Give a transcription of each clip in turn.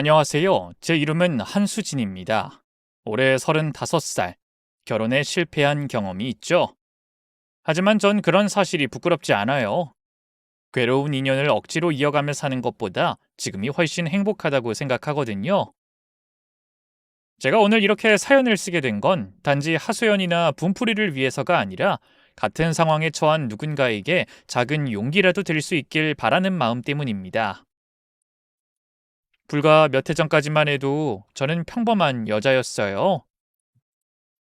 안녕하세요. 제 이름은 한수진입니다. 올해 35살, 결혼에 실패한 경험이 있죠. 하지만 전 그런 사실이 부끄럽지 않아요. 괴로운 인연을 억지로 이어가며 사는 것보다 지금이 훨씬 행복하다고 생각하거든요. 제가 오늘 이렇게 사연을 쓰게 된 건 단지 하소연이나 분풀이를 위해서가 아니라 같은 상황에 처한 누군가에게 작은 용기라도 될 수 있길 바라는 마음 때문입니다. 불과 몇 해 전까지만 해도 저는 평범한 여자였어요.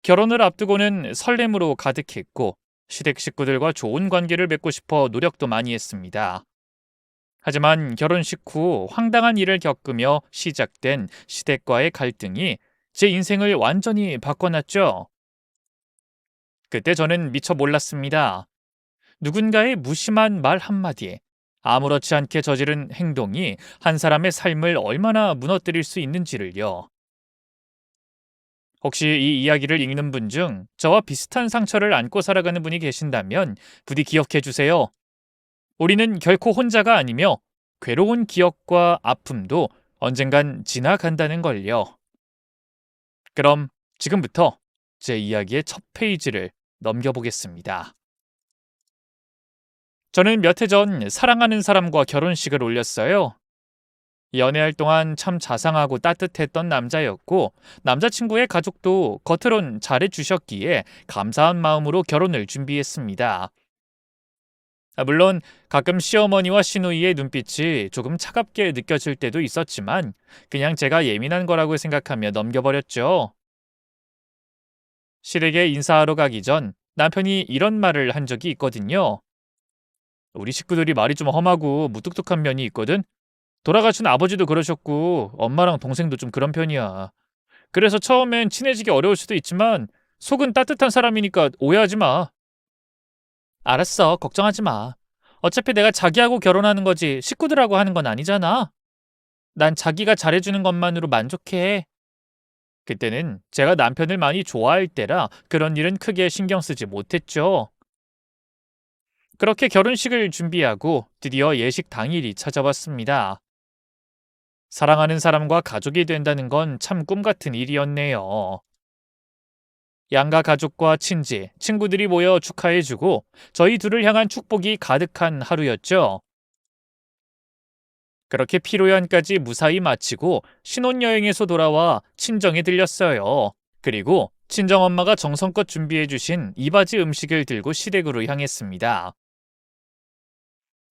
결혼을 앞두고는 설렘으로 가득했고 시댁 식구들과 좋은 관계를 맺고 싶어 노력도 많이 했습니다. 하지만 결혼식 후 황당한 일을 겪으며 시작된 시댁과의 갈등이 제 인생을 완전히 바꿔놨죠. 그때 저는 미처 몰랐습니다. 누군가의 무심한 말 한마디에 아무렇지 않게 저지른 행동이 한 사람의 삶을 얼마나 무너뜨릴 수 있는지를요. 혹시 이 이야기를 읽는 분 중 저와 비슷한 상처를 안고 살아가는 분이 계신다면 부디 기억해 주세요. 우리는 결코 혼자가 아니며 괴로운 기억과 아픔도 언젠간 지나간다는 걸요. 그럼 지금부터 제 이야기의 첫 페이지를 넘겨보겠습니다. 저는 몇 해 전 사랑하는 사람과 결혼식을 올렸어요. 연애할 동안 참 자상하고 따뜻했던 남자였고 남자친구의 가족도 겉으론 잘해주셨기에 감사한 마음으로 결혼을 준비했습니다. 물론 가끔 시어머니와 시누이의 눈빛이 조금 차갑게 느껴질 때도 있었지만 그냥 제가 예민한 거라고 생각하며 넘겨버렸죠. 시댁에 인사하러 가기 전 남편이 이런 말을 한 적이 있거든요. 우리 식구들이 말이 좀 험하고 무뚝뚝한 면이 있거든. 돌아가신 아버지도 그러셨고 엄마랑 동생도 좀 그런 편이야. 그래서 처음엔 친해지기 어려울 수도 있지만 속은 따뜻한 사람이니까 오해하지 마. 알았어. 걱정하지 마. 어차피 내가 자기하고 결혼하는 거지 식구들하고 하는 건 아니잖아. 난 자기가 잘해주는 것만으로 만족해. 그때는 제가 남편을 많이 좋아할 때라 그런 일은 크게 신경 쓰지 못했죠. 그렇게 결혼식을 준비하고 드디어 예식 당일이 찾아왔습니다. 사랑하는 사람과 가족이 된다는 건 참 꿈 같은 일이었네요. 양가 가족과 친지, 친구들이 모여 축하해주고 저희 둘을 향한 축복이 가득한 하루였죠. 그렇게 피로연까지 무사히 마치고 신혼여행에서 돌아와 친정에 들렸어요. 그리고 친정엄마가 정성껏 준비해주신 이바지 음식을 들고 시댁으로 향했습니다.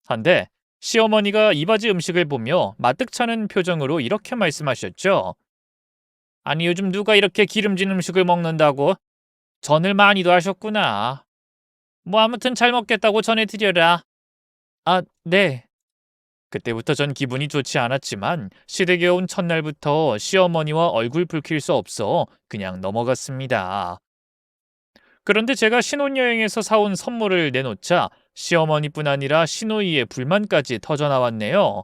한데 시어머니가 이바지 음식을 보며 마뜩찮은 표정으로 이렇게 말씀하셨죠. 아니 요즘 누가 이렇게 기름진 음식을 먹는다고? 전을 많이도 하셨구나. 뭐 아무튼 잘 먹겠다고 전해드려라. 아, 네. 그때부터 전 기분이 좋지 않았지만 시댁에 온 첫날부터 시어머니와 얼굴 붉힐 수 없어 그냥 넘어갔습니다. 그런데 제가 신혼여행에서 사온 선물을 내놓자 시어머니뿐 아니라 시누이의 불만까지 터져나왔네요.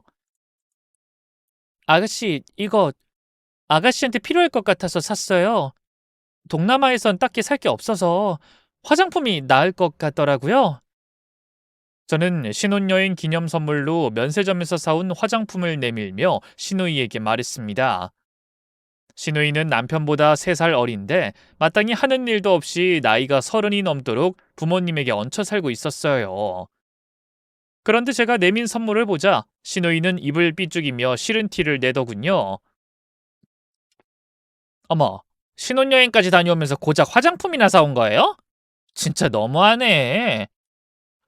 아가씨, 이거 아가씨한테 필요할 것 같아서 샀어요. 동남아에선 딱히 살 게 없어서 화장품이 나을 것 같더라고요. 저는 신혼여행 기념 선물로 면세점에서 사온 화장품을 내밀며 시누이에게 말했습니다. 시누이는 남편보다 3살 어린데 마땅히 하는 일도 없이 나이가 30이 넘도록 부모님에게 얹혀 살고 있었어요. 그런데 제가 내민 선물을 보자 시누이는 입을 삐죽이며 싫은 티를 내더군요. 어머, 신혼여행까지 다녀오면서 고작 화장품이나 사온 거예요? 진짜 너무하네.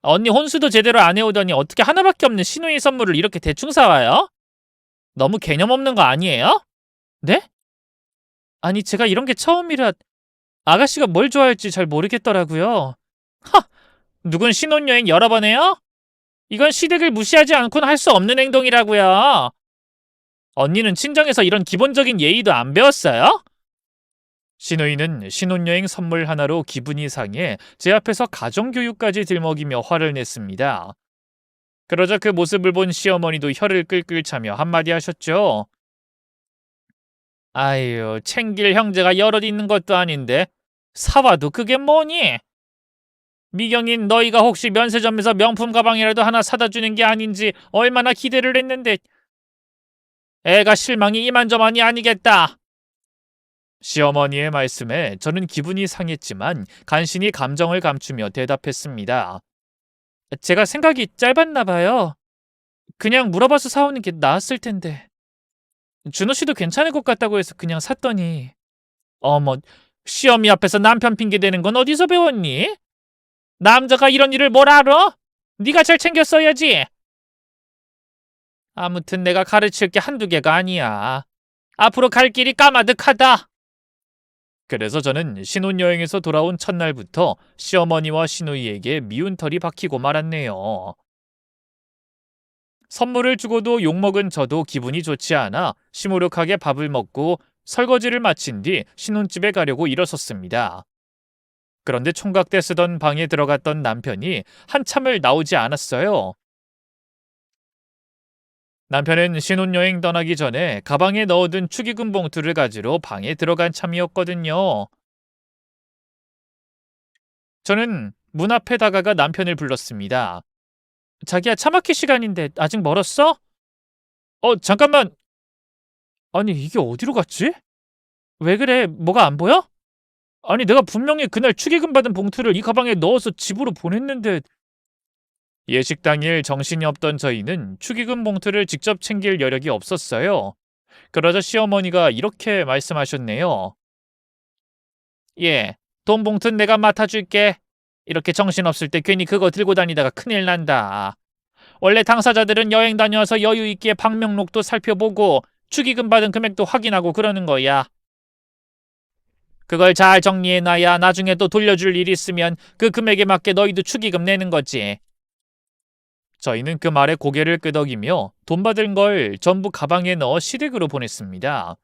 언니 혼수도 제대로 안 해오더니 어떻게 하나밖에 없는 시누이 선물을 이렇게 대충 사와요? 너무 개념 없는 거 아니에요? 네? 아니 제가 이런 게 처음이라 아가씨가 뭘 좋아할지 잘 모르겠더라고요. 하! 누군 신혼여행 여러 번 해요? 이건 시댁을 무시하지 않고는 할 수 없는 행동이라고요. 언니는 친정에서 이런 기본적인 예의도 안 배웠어요? 시누이는 신혼여행 선물 하나로 기분이 상해 제 앞에서 가정교육까지 들먹이며 화를 냈습니다. 그러자 그 모습을 본 시어머니도 혀를 끌끌 차며 한마디 하셨죠. 아유, 챙길 형제가 여럿 있는 것도 아닌데 사와도 그게 뭐니? 미경인 너희가 혹시 면세점에서 명품 가방이라도 하나 사다 주는 게 아닌지 얼마나 기대를 했는데 애가 실망이 이만저만이 아니겠다. 시어머니의 말씀에 저는 기분이 상했지만 간신히 감정을 감추며 대답했습니다. 제가 생각이 짧았나 봐요. 그냥 물어봐서 사오는 게 나았을 텐데. 준호 씨도 괜찮을 것 같다고 해서 그냥 샀더니. 어머, 시어미 앞에서 남편 핑계 대는 건 어디서 배웠니? 남자가 이런 일을 뭘 알아? 네가 잘 챙겼어야지. 아무튼 내가 가르칠 게 한두 개가 아니야. 앞으로 갈 길이 까마득하다. 그래서 저는 신혼여행에서 돌아온 첫날부터 시어머니와 시누이에게 미운 털이 박히고 말았네요. 선물을 주고도 욕먹은 저도 기분이 좋지 않아 시무룩하게 밥을 먹고 설거지를 마친 뒤 신혼집에 가려고 일어섰습니다. 그런데 총각대 쓰던 방에 들어갔던 남편이 한참을 나오지 않았어요. 남편은 신혼여행 떠나기 전에 가방에 넣어둔 축의금 봉투를 가지러 방에 들어간 참이었거든요. 저는 문 앞에 다가가 남편을 불렀습니다. 자기야, 차 막힐 시간인데 아직 멀었어? 잠깐만. 아니, 이게 어디로 갔지? 왜 그래? 뭐가 안 보여? 아니, 내가 분명히 그날 축의금 받은 봉투를 이 가방에 넣어서 집으로 보냈는데. 예식 당일 정신이 없던 저희는 축의금 봉투를 직접 챙길 여력이 없었어요. 그러자 시어머니가 이렇게 말씀하셨네요. 예, 돈 봉투는 내가 맡아줄게. 이렇게 정신없을 때 괜히 그거 들고 다니다가 큰일 난다. 원래 당사자들은 여행 다녀와서 여유 있게 방명록도 살펴보고 축의금 받은 금액도 확인하고 그러는 거야. 그걸 잘 정리해놔야 나중에 또 돌려줄 일 있으면 그 금액에 맞게 너희도 축의금 내는 거지. 저희는 그 말에 고개를 끄덕이며 돈 받은 걸 전부 가방에 넣어 시댁으로 보냈습니다.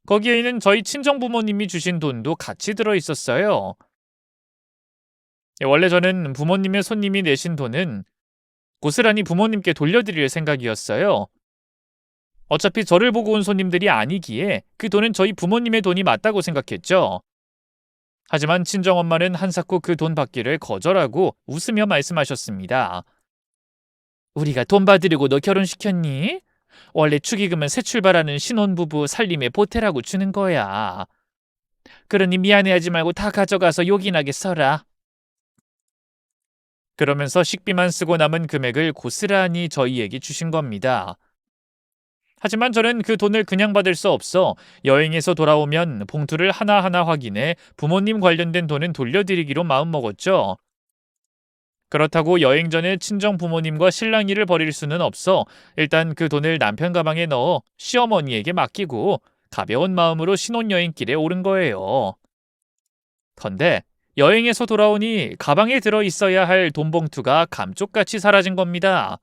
거기에는 저희 친정부모님이 주신 돈도 같이 들어있었어요. 원래 저는 부모님의 손님이 내신 돈은 고스란히 부모님께 돌려드릴 생각이었어요. 어차피 저를 보고 온 손님들이 아니기에 그 돈은 저희 부모님의 돈이 맞다고 생각했죠. 하지만 친정엄마는 한사코 그 돈 받기를 거절하고 웃으며 말씀하셨습니다. 우리가 돈 받으려고 너 결혼시켰니? 원래 축의금은 새 출발하는 신혼부부 살림에 보태라고 주는 거야. 그러니 미안해하지 말고 다 가져가서 요긴하게 써라. 그러면서 식비만 쓰고 남은 금액을 고스란히 저희에게 주신 겁니다. 하지만 저는 그 돈을 그냥 받을 수 없어 여행에서 돌아오면 봉투를 하나하나 확인해 부모님 관련된 돈은 돌려드리기로 마음먹었죠. 그렇다고 여행 전에 친정 부모님과 실랑이를 벌일 수는 없어 일단 그 돈을 남편 가방에 넣어 시어머니에게 맡기고 가벼운 마음으로 신혼여행길에 오른 거예요. 턴데 여행에서 돌아오니 가방에 들어 있어야 할 돈 봉투가 감쪽같이 사라진 겁니다.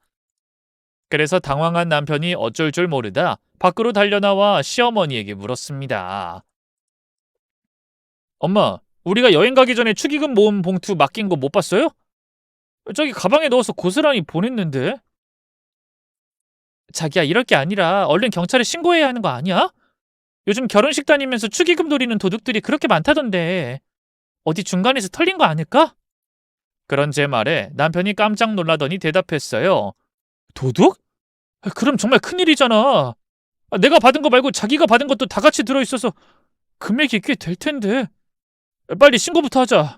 그래서 당황한 남편이 어쩔 줄 모르다 밖으로 달려나와 시어머니에게 물었습니다. 엄마, 우리가 여행 가기 전에 축의금 모은 봉투 맡긴 거 못 봤어요? 저기 가방에 넣어서 고스란히 보냈는데. 자기야, 이럴 게 아니라 얼른 경찰에 신고해야 하는 거 아니야? 요즘 결혼식 다니면서 축의금 노리는 도둑들이 그렇게 많다던데. 어디 중간에서 털린 거 아닐까? 그런 제 말에 남편이 깜짝 놀라더니 대답했어요. 도둑? 그럼 정말 큰일이잖아. 내가 받은 거 말고 자기가 받은 것도 다 같이 들어있어서 금액이 꽤 될 텐데. 빨리 신고부터 하자.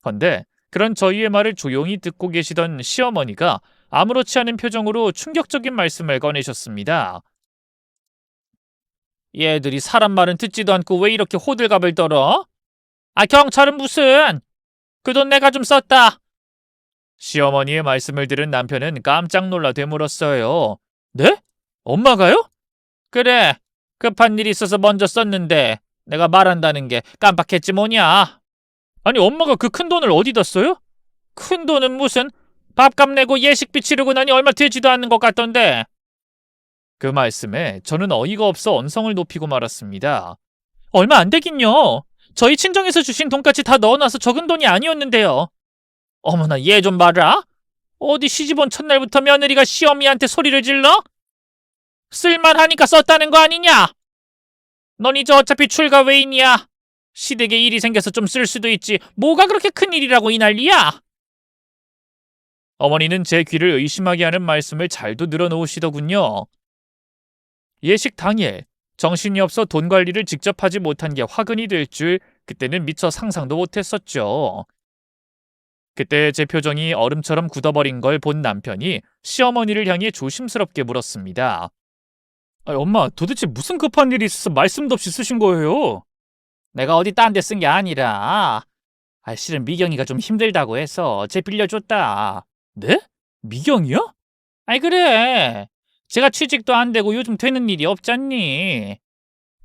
근데 그런 저희의 말을 조용히 듣고 계시던 시어머니가 아무렇지 않은 표정으로 충격적인 말씀을 꺼내셨습니다. 얘들이 사람 말은 듣지도 않고 왜 이렇게 호들갑을 떨어? 경찰은 무슨? 그 돈 내가 좀 썼다. 시어머니의 말씀을 들은 남편은 깜짝 놀라 되물었어요. 네? 엄마가요? 그래. 급한 일이 있어서 먼저 썼는데 내가 말한다는 게 깜빡했지 뭐냐. 아니, 엄마가 그 큰 돈을 어디다 써요? 큰 돈은 무슨? 밥값 내고 예식비 치르고 나니 얼마 되지도 않는 것 같던데. 그 말씀에 저는 어이가 없어 언성을 높이고 말았습니다. 얼마 안 되긴요. 저희 친정에서 주신 돈까지 다 넣어놔서 적은 돈이 아니었는데요. 어머나, 얘 좀 봐라. 어디 시집온 첫날부터 며느리가 시어미한테 소리를 질러? 쓸만하니까 썼다는 거 아니냐? 넌 이제 어차피 출가 외인이야. 시댁에 일이 생겨서 좀 쓸 수도 있지. 뭐가 그렇게 큰일이라고 이 난리야? 어머니는 제 귀를 의심하게 하는 말씀을 잘도 늘어놓으시더군요. 예식 당일 정신이 없어 돈 관리를 직접 하지 못한 게 화근이 될 줄 그때는 미처 상상도 못했었죠. 그때 제 표정이 얼음처럼 굳어버린 걸 본 남편이 시어머니를 향해 조심스럽게 물었습니다. 아니, 엄마, 도대체 무슨 급한 일이 있어서 말씀도 없이 쓰신 거예요? 내가 어디 딴 데 쓴 게 아니라, 실은 미경이가 좀 힘들다고 해서 쟤 빌려줬다. 네? 미경이요? 아이, 그래. 제가 취직도 안 되고 요즘 되는 일이 없잖니.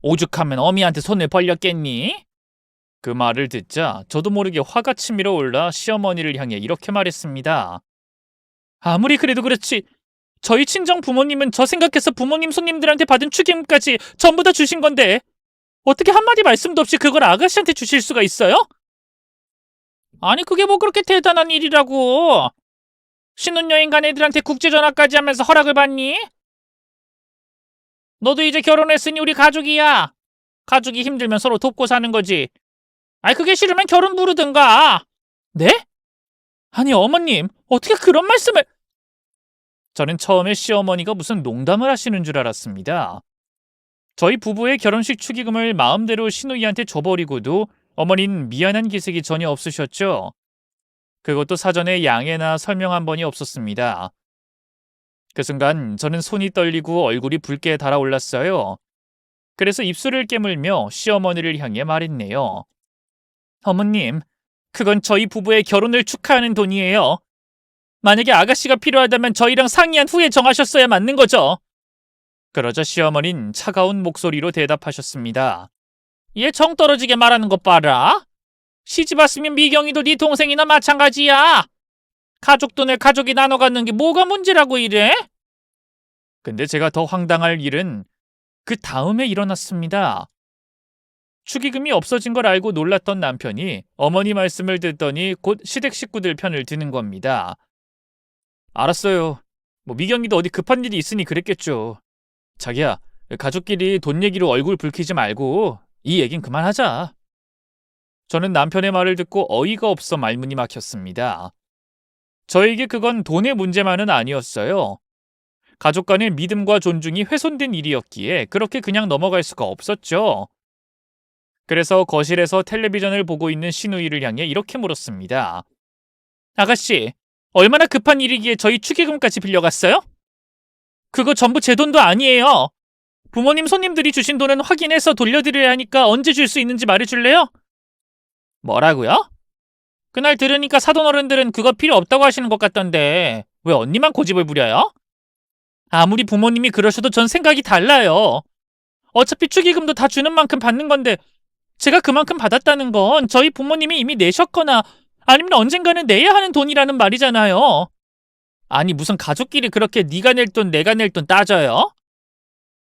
오죽하면 어미한테 손을 벌렸겠니? 그 말을 듣자 저도 모르게 화가 치밀어 올라 시어머니를 향해 이렇게 말했습니다. 아무리 그래도 그렇지, 저희 친정 부모님은 저 생각해서 부모님 손님들한테 받은 축의금까지 전부 다 주신 건데 어떻게 한마디 말씀도 없이 그걸 아가씨한테 주실 수가 있어요? 아니, 그게 뭐 그렇게 대단한 일이라고. 신혼여행 간 애들한테 국제전화까지 하면서 허락을 받니? 너도 이제 결혼했으니 우리 가족이야. 가족이 힘들면 서로 돕고 사는 거지. 그게 싫으면 결혼 부르든가. 네? 아니, 어머님, 어떻게 그런 말씀을... 저는 처음에 시어머니가 무슨 농담을 하시는 줄 알았습니다. 저희 부부의 결혼식 축의금을 마음대로 시누이한테 줘버리고도 어머닌 미안한 기색이 전혀 없으셨죠. 그것도 사전에 양해나 설명 한 번이 없었습니다. 그 순간 저는 손이 떨리고 얼굴이 붉게 달아올랐어요. 그래서 입술을 깨물며 시어머니를 향해 말했네요. 어머님, 그건 저희 부부의 결혼을 축하하는 돈이에요. 만약에 아가씨가 필요하다면 저희랑 상의한 후에 정하셨어야 맞는 거죠. 그러자 시어머니는 차가운 목소리로 대답하셨습니다. 얘 정 떨어지게 말하는 것 봐라. 시집 왔으면 미경이도 네 동생이나 마찬가지야. 가족 돈을 가족이 나눠 갖는 게 뭐가 문제라고 이래? 근데 제가 더 황당할 일은 그 다음에 일어났습니다. 축의금이 없어진 걸 알고 놀랐던 남편이 어머니 말씀을 듣더니 곧 시댁 식구들 편을 드는 겁니다. 알았어요. 미경이도 어디 급한 일이 있으니 그랬겠죠. 자기야, 가족끼리 돈 얘기로 얼굴 붉히지 말고 이 얘긴 그만하자. 저는 남편의 말을 듣고 어이가 없어 말문이 막혔습니다. 저에게 그건 돈의 문제만은 아니었어요. 가족 간의 믿음과 존중이 훼손된 일이었기에 그렇게 그냥 넘어갈 수가 없었죠. 그래서 거실에서 텔레비전을 보고 있는 시누이를 향해 이렇게 물었습니다. 아가씨, 얼마나 급한 일이기에 저희 축의금까지 빌려갔어요? 그거 전부 제 돈도 아니에요. 부모님 손님들이 주신 돈은 확인해서 돌려드려야 하니까 언제 줄 수 있는지 말해줄래요? 뭐라고요? 그날 들으니까 사돈 어른들은 그거 필요 없다고 하시는 것 같던데 왜 언니만 고집을 부려요? 아무리 부모님이 그러셔도 전 생각이 달라요. 어차피 축의금도 다 주는 만큼 받는 건데 제가 그만큼 받았다는 건 저희 부모님이 이미 내셨거나 아니면 언젠가는 내야 하는 돈이라는 말이잖아요. 아니, 무슨 가족끼리 그렇게 네가 낼 돈 내가 낼 돈 따져요?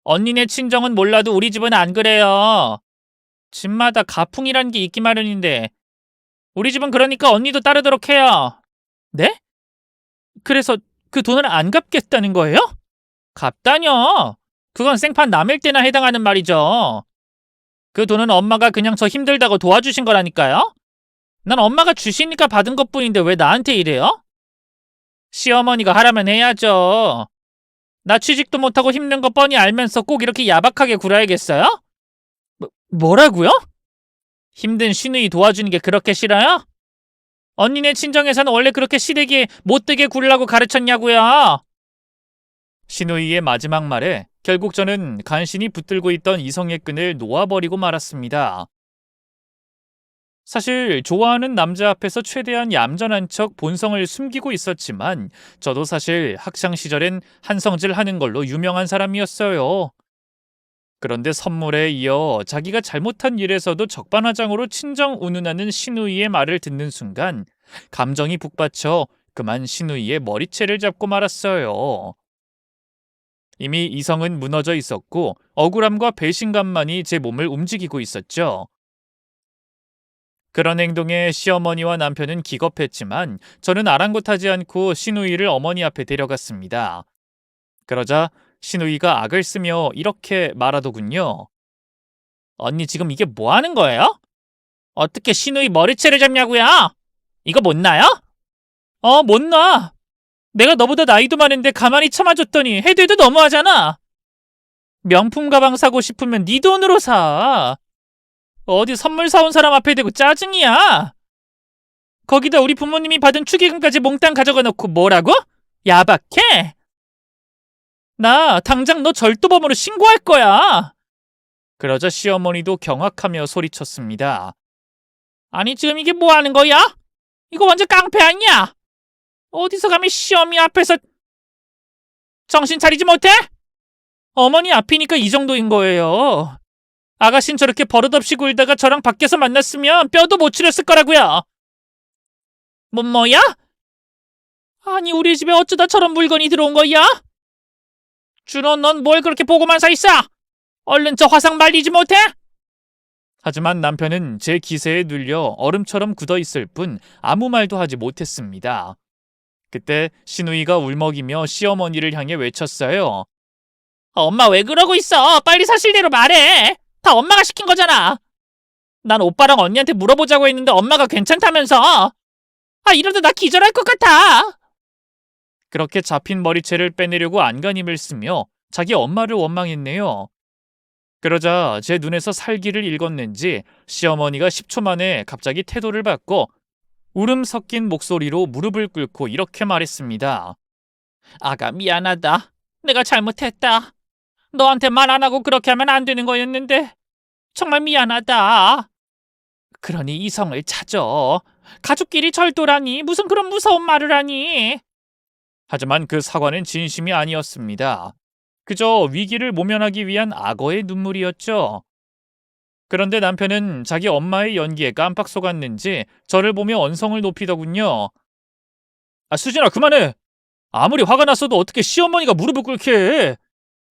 언니네 친정은 몰라도 우리 집은 안 그래요. 집마다 가풍이란 게 있기 마련인데 우리 집은 그러니까 언니도 따르도록 해요. 네? 그래서 그 돈을 안 갚겠다는 거예요? 갚다뇨. 그건 생판 남일 때나 해당하는 말이죠. 그 돈은 엄마가 그냥 저 힘들다고 도와주신 거라니까요. 난 엄마가 주시니까 받은 것뿐인데 왜 나한테 이래요? 시어머니가 하라면 해야죠. 나 취직도 못하고 힘든 거 뻔히 알면서 꼭 이렇게 야박하게 굴어야겠어요? 뭐라고요? 힘든 시누이 도와주는 게 그렇게 싫어요? 언니네 친정에서는 원래 그렇게 시댁이 못되게 굴라고 가르쳤냐고요? 시누이의 마지막 말에 결국 저는 간신히 붙들고 있던 이성의 끈을 놓아버리고 말았습니다. 사실 좋아하는 남자 앞에서 최대한 얌전한 척 본성을 숨기고 있었지만 저도 사실 학창시절엔 한성질 하는 걸로 유명한 사람이었어요. 그런데 선물에 이어 자기가 잘못한 일에서도 적반하장으로 친정 운운하는 시누이의 말을 듣는 순간 감정이 북받쳐 그만 시누이의 머리채를 잡고 말았어요. 이미 이성은 무너져 있었고 억울함과 배신감만이 제 몸을 움직이고 있었죠. 그런 행동에 시어머니와 남편은 기겁했지만 저는 아랑곳하지 않고 시누이를 어머니 앞에 데려갔습니다. 그러자 시누이가 악을 쓰며 이렇게 말하더군요. 언니 지금 이게 뭐 하는 거예요? 어떻게 시누이 머리채를 잡냐고요? 이거 못 나요? 못 나. 내가 너보다 나이도 많은데 가만히 참아줬더니 해도 너무하잖아. 명품 가방 사고 싶으면 네 돈으로 사. 어디 선물 사온 사람 앞에 대고 짜증이야. 거기다 우리 부모님이 받은 축의금까지 몽땅 가져가 놓고 뭐라고? 야박해? 나 당장 너 절도범으로 신고할 거야. 그러자 시어머니도 경악하며 소리쳤습니다. 아니 지금 이게 뭐 하는 거야? 이거 완전 깡패 아니야? 어디서 감히 시어머니 앞에서 정신 차리지 못해? 어머니 앞이니까 이 정도인 거예요. 아가씨는 저렇게 버릇없이 굴다가 저랑 밖에서 만났으면 뼈도 못 추렸을 거라고요. 뭐야? 아니 우리 집에 어쩌다 저런 물건이 들어온 거야? 준호 넌 뭘 그렇게 보고만 서 있어? 얼른 저 화상 말리지 못해? 하지만 남편은 제 기세에 눌려 얼음처럼 굳어있을 뿐 아무 말도 하지 못했습니다. 그때 시누이가 울먹이며 시어머니를 향해 외쳤어요. 엄마 왜 그러고 있어? 빨리 사실대로 말해. 다 엄마가 시킨 거잖아. 난 오빠랑 언니한테 물어보자고 했는데 엄마가 괜찮다면서. 이러다 나 기절할 것 같아. 그렇게 잡힌 머리채를 빼내려고 안간힘을 쓰며 자기 엄마를 원망했네요. 그러자 제 눈에서 살기를 읽었는지 시어머니가 10초 만에 갑자기 태도를 바꿔 울음 섞인 목소리로 무릎을 꿇고 이렇게 말했습니다. 아가 미안하다. 내가 잘못했다. 너한테 말 안 하고 그렇게 하면 안 되는 거였는데 정말 미안하다. 그러니 이성을 찾어. 가족끼리 절도라니 무슨 그런 무서운 말을 하니. 하지만 그 사과는 진심이 아니었습니다. 그저 위기를 모면하기 위한 악어의 눈물이었죠. 그런데 남편은 자기 엄마의 연기에 깜빡 속았는지 저를 보며 언성을 높이더군요. 수진아 그만해. 아무리 화가 났어도 어떻게 시어머니가 무릎을 꿇게 해.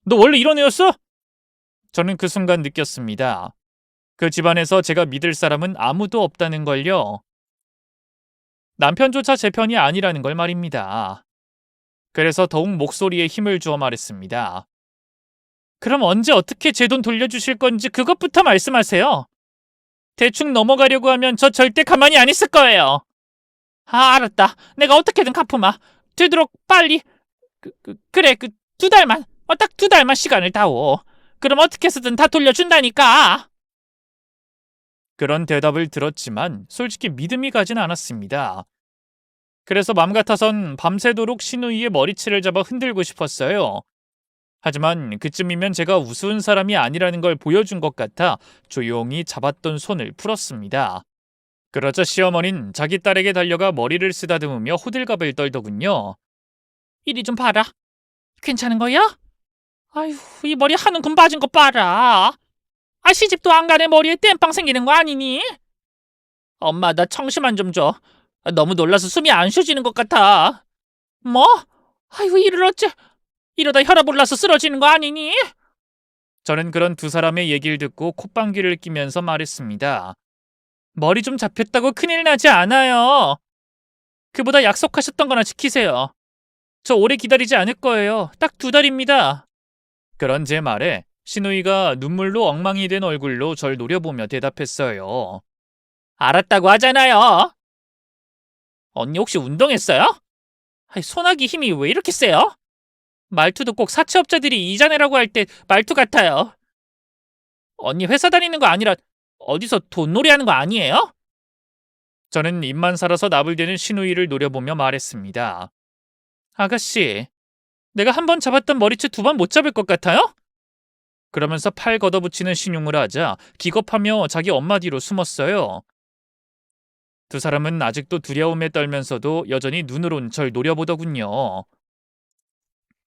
너 원래 이런 애였어? 저는 그 순간 느꼈습니다. 그 집안에서 제가 믿을 사람은 아무도 없다는 걸요. 남편조차 제 편이 아니라는 걸 말입니다. 그래서 더욱 목소리에 힘을 주어 말했습니다. 그럼 언제 어떻게 제 돈 돌려주실 건지 그것부터 말씀하세요. 대충 넘어가려고 하면 저 절대 가만히 안 있을 거예요. 알았다. 내가 어떻게든 갚으마. 되도록 빨리. 그래, 2달만. 딱 2달만 시간을 다오. 그럼 어떻게 해서든 다 돌려준다니까. 그런 대답을 들었지만 솔직히 믿음이 가진 않았습니다. 그래서 맘 같아선 밤새도록 시누이의 머리채를 잡아 흔들고 싶었어요. 하지만 그쯤이면 제가 우스운 사람이 아니라는 걸 보여준 것 같아 조용히 잡았던 손을 풀었습니다. 그러자 시어머니는 자기 딸에게 달려가 머리를 쓰다듬으며 호들갑을 떨더군요. 이리 좀 봐라. 괜찮은 거야? 아휴, 이 머리 한 움큼 빠진 거 봐라. 시집도 안 가네 머리에 땜빵 생기는 거 아니니? 엄마 나 청심환 좀 줘. 너무 놀라서 숨이 안 쉬어지는 것 같아. 뭐? 아이고 이를 어째. 이러다 혈압 올라서 쓰러지는 거 아니니? 저는 그런 두 사람의 얘기를 듣고 콧방귀를 뀌면서 말했습니다. 머리 좀 잡혔다고 큰일 나지 않아요. 그보다 약속하셨던 거나 지키세요. 저 오래 기다리지 않을 거예요. 딱 2달입니다. 그런 제 말에 시누이가 눈물로 엉망이 된 얼굴로 절 노려보며 대답했어요. 알았다고 하잖아요. 언니 혹시 운동했어요? 소나기 힘이 왜 이렇게 세요? 말투도 꼭 사채업자들이 이자내라고 할 때 말투 같아요. 언니 회사 다니는 거 아니라 어디서 돈놀이 하는 거 아니에요? 저는 입만 살아서 나불대는 시누이를 노려보며 말했습니다. 아가씨, 내가 한 번 잡았던 머리채 2번 못 잡을 것 같아요? 그러면서 팔 걷어붙이는 신용을 하자 기겁하며 자기 엄마 뒤로 숨었어요. 두 사람은 아직도 두려움에 떨면서도 여전히 눈으론 절 노려보더군요.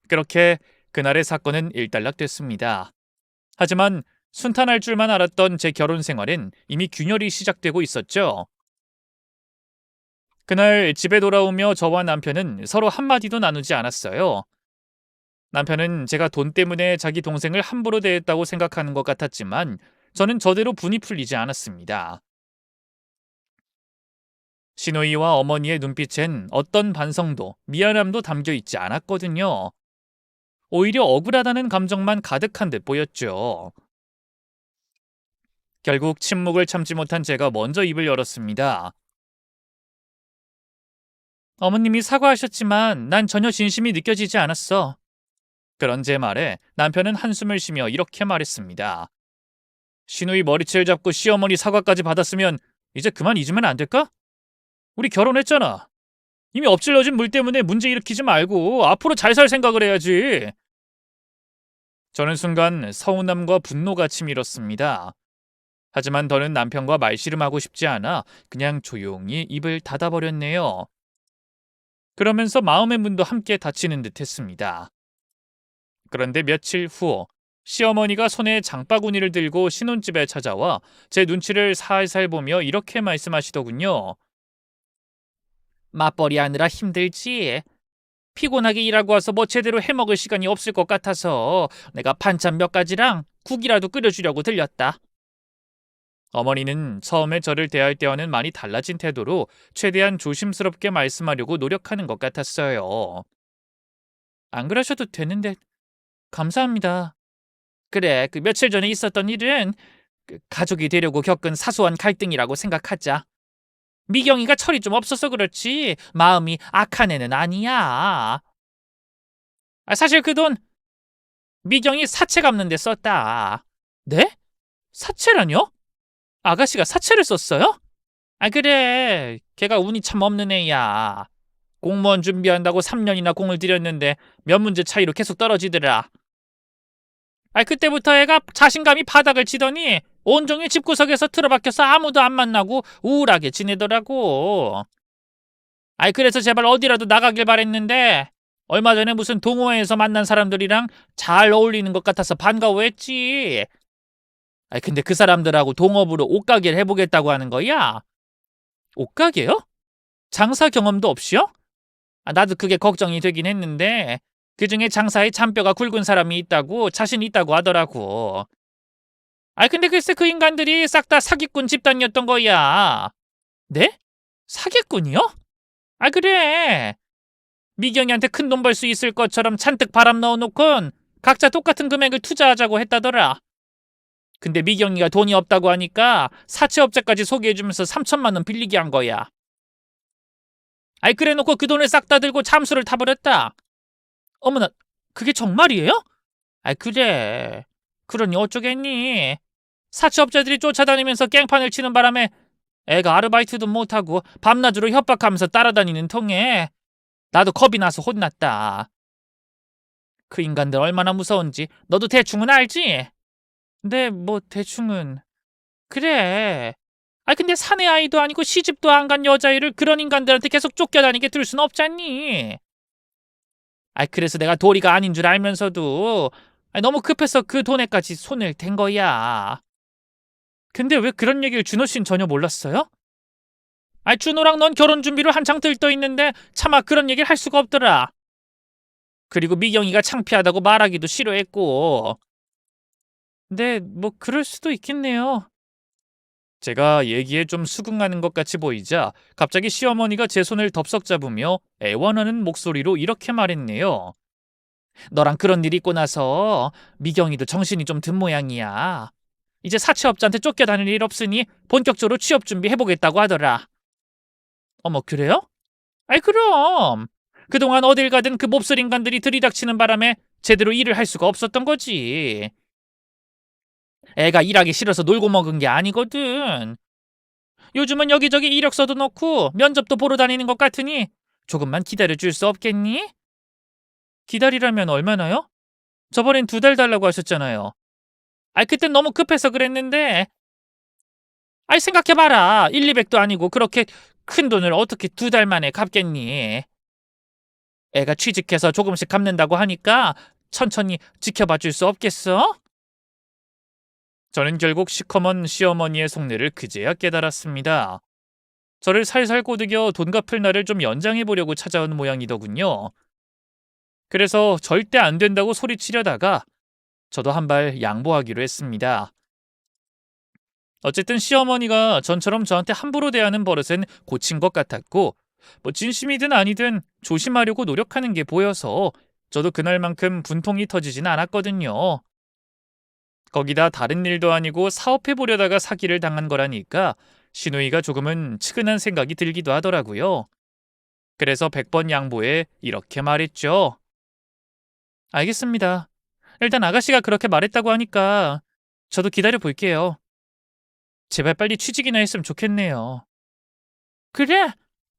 그렇게 그날의 사건은 일단락됐습니다. 하지만 순탄할 줄만 알았던 제 결혼 생활엔 이미 균열이 시작되고 있었죠. 그날 집에 돌아오며 저와 남편은 서로 한마디도 나누지 않았어요. 남편은 제가 돈 때문에 자기 동생을 함부로 대했다고 생각하는 것 같았지만 저는 저대로 분이 풀리지 않았습니다. 시누이와 어머니의 눈빛엔 어떤 반성도 미안함도 담겨 있지 않았거든요. 오히려 억울하다는 감정만 가득한 듯 보였죠. 결국 침묵을 참지 못한 제가 먼저 입을 열었습니다. 어머님이 사과하셨지만 난 전혀 진심이 느껴지지 않았어. 그런 제 말에 남편은 한숨을 쉬며 이렇게 말했습니다. 시누이 머리채를 잡고 시어머니 사과까지 받았으면 이제 그만 잊으면 안 될까? 우리 결혼했잖아. 이미 엎질러진 물 때문에 문제 일으키지 말고 앞으로 잘 살 생각을 해야지. 저는 순간 서운함과 분노가 치밀었습니다. 하지만 더는 남편과 말씨름하고 싶지 않아 그냥 조용히 입을 닫아버렸네요. 그러면서 마음의 문도 함께 닫히는 듯 했습니다. 그런데 며칠 후 시어머니가 손에 장바구니를 들고 신혼집에 찾아와 제 눈치를 살살 보며 이렇게 말씀하시더군요. 맞벌이 하느라 힘들지? 피곤하게 일하고 와서 뭐 제대로 해먹을 시간이 없을 것 같아서 내가 반찬 몇 가지랑 국이라도 끓여주려고 들렸다. 어머니는 처음에 저를 대할 때와는 많이 달라진 태도로 최대한 조심스럽게 말씀하려고 노력하는 것 같았어요. 안 그러셔도 되는데 감사합니다. 그래, 그 며칠 전에 있었던 일은 가족이 되려고 겪은 사소한 갈등이라고 생각하자. 미경이가 철이 좀 없어서 그렇지 마음이 악한 애는 아니야. 사실 그 돈 미경이 사채 갚는 데 썼다. 네? 사채라뇨? 아가씨가 사채를 썼어요? 그래. 걔가 운이 참 없는 애야. 공무원 준비한다고 3년이나 공을 들였는데 몇 문제 차이로 계속 떨어지더라. 그때부터 애가 자신감이 바닥을 치더니 온종일 집구석에서 틀어박혀서 아무도 안 만나고 우울하게 지내더라고. 그래서 제발 어디라도 나가길 바랬는데 얼마 전에 무슨 동호회에서 만난 사람들이랑 잘 어울리는 것 같아서 반가워했지. 근데 그 사람들하고 동업으로 옷가게를 해보겠다고 하는 거야? 옷가게요? 장사 경험도 없이요? 나도 그게 걱정이 되긴 했는데 그중에 장사에 잔뼈가 굵은 사람이 있다고 자신 있다고 하더라고. 근데 글쎄 그 인간들이 싹 다 사기꾼 집단이었던 거야. 네? 사기꾼이요? 그래. 미경이한테 큰 돈 벌 수 있을 것처럼 잔뜩 바람 넣어놓곤 각자 똑같은 금액을 투자하자고 했다더라. 근데 미경이가 돈이 없다고 하니까 사채업자까지 소개해주면서 3천만 원 빌리게 한 거야. 그래놓고 그 돈을 싹 다 들고 잠수를 타버렸다. 어머나, 그게 정말이에요? 그래. 그러니 어쩌겠니? 사채업자들이 쫓아다니면서 깽판을 치는 바람에 애가 아르바이트도 못하고 밤낮으로 협박하면서 따라다니는 통에 나도 겁이 나서 혼났다. 그 인간들 얼마나 무서운지 너도 대충은 알지? 네, 뭐 대충은. 그래. 근데 사내 아이도 아니고 시집도 안 간 여자애를 그런 인간들한테 계속 쫓겨다니게 둘 순 없잖니. 그래서 내가 도리가 아닌 줄 알면서도 너무 급해서 그 돈에까지 손을 댄 거야. 근데 왜 그런 얘기를 준호 씨는 전혀 몰랐어요? 준호랑 넌 결혼 준비로 한창 들떠 있는데 차마 그런 얘기를 할 수가 없더라. 그리고 미경이가 창피하다고 말하기도 싫어했고. 네, 뭐 그럴 수도 있겠네요. 제가 얘기에 좀 수긍하는 것 같이 보이자 갑자기 시어머니가 제 손을 덥석 잡으며 애원하는 목소리로 이렇게 말했네요. 너랑 그런 일 있고 나서 미경이도 정신이 좀 든 모양이야. 이제 사채업자한테 쫓겨다닐 일 없으니 본격적으로 취업 준비해보겠다고 하더라. 어머, 그래요? 그럼. 그동안 어딜 가든 그 몹쓸 인간들이 들이닥치는 바람에 제대로 일을 할 수가 없었던 거지. 애가 일하기 싫어서 놀고 먹은 게 아니거든. 요즘은 여기저기 이력서도 넣고 면접도 보러 다니는 것 같으니 조금만 기다려줄 수 없겠니? 기다리라면 얼마나요? 저번엔 2달 달라고 하셨잖아요. 그땐 너무 급해서 그랬는데. 생각해봐라. 1, 200도 아니고 그렇게 큰 돈을 어떻게 2달 만에 갚겠니? 애가 취직해서 조금씩 갚는다고 하니까 천천히 지켜봐 줄 수 없겠어? 저는 결국 시커먼 시어머니의 속내를 그제야 깨달았습니다. 저를 살살 꼬드겨 돈 갚을 날을 좀 연장해 보려고 찾아온 모양이더군요. 그래서 절대 안 된다고 소리치려다가 저도 한 발 양보하기로 했습니다. 어쨌든 시어머니가 전처럼 저한테 함부로 대하는 버릇은 고친 것 같았고 뭐 진심이든 아니든 조심하려고 노력하는 게 보여서 저도 그날만큼 분통이 터지진 않았거든요. 거기다 다른 일도 아니고 사업해보려다가 사기를 당한 거라니까 시누이가 조금은 측은한 생각이 들기도 하더라고요. 그래서 100번 양보해 이렇게 말했죠. 알겠습니다. 일단 아가씨가 그렇게 말했다고 하니까 저도 기다려 볼게요. 제발 빨리 취직이나 했으면 좋겠네요. 그래?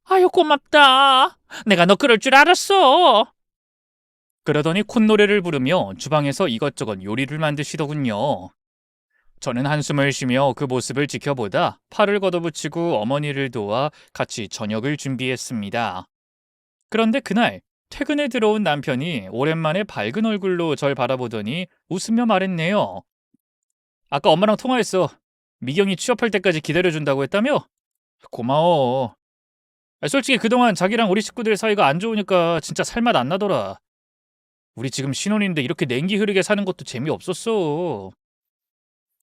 아유, 고맙다. 내가 너 그럴 줄 알았어. 그러더니 콧노래를 부르며 주방에서 이것저것 요리를 만드시더군요. 저는 한숨을 쉬며 그 모습을 지켜보다 팔을 걷어붙이고 어머니를 도와 같이 저녁을 준비했습니다. 그런데 그날 퇴근에 들어온 남편이 오랜만에 밝은 얼굴로 절 바라보더니 웃으며 말했네요. 아까 엄마랑 통화했어. 미경이 취업할 때까지 기다려준다고 했다며? 고마워. 솔직히 그동안 자기랑 우리 식구들 사이가 안 좋으니까 진짜 살맛 안 나더라. 우리 지금 신혼인데 이렇게 냉기 흐르게 사는 것도 재미없었어.